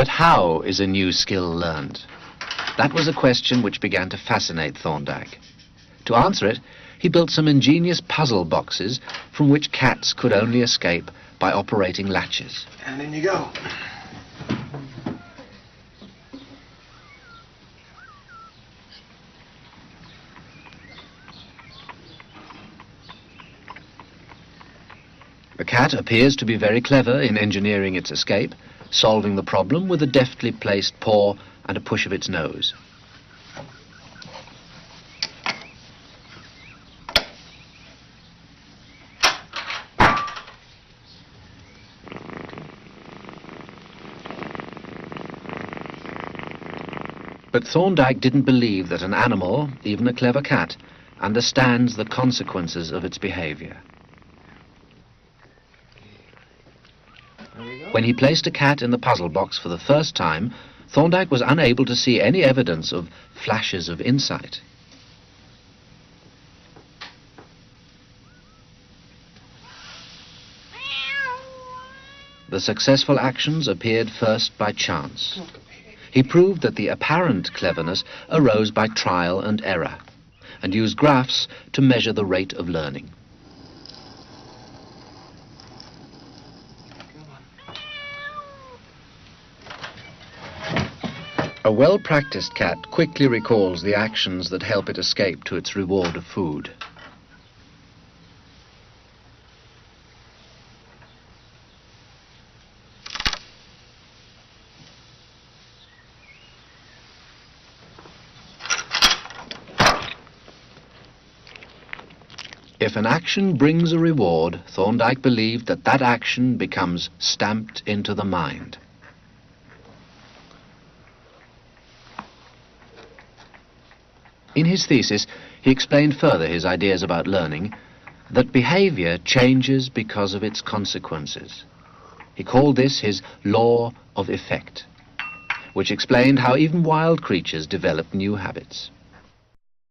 But how is a new skill learned? That was a question which began to fascinate Thorndike. To answer it, he built some ingenious puzzle boxes from which cats could only escape by operating latches. And in you go. The cat appears to be very clever in engineering its escape, solving the problem with a deftly placed paw and a push of its nose. But Thorndike didn't believe that an animal, even a clever cat, understands the consequences of its behavior. When he placed a cat in the puzzle box for the first time, Thorndike was unable to see any evidence of flashes of insight. The successful actions appeared first by chance. He proved that the apparent cleverness arose by trial and error, and used graphs to measure the rate of learning. A well-practiced cat quickly recalls the actions that help it escape to its reward of food. If an action brings a reward, Thorndike believed that that action becomes stamped into the mind. In his thesis, he explained further his ideas about learning, that behavior changes because of its consequences. He called this his law of effect, which explained how even wild creatures develop new habits.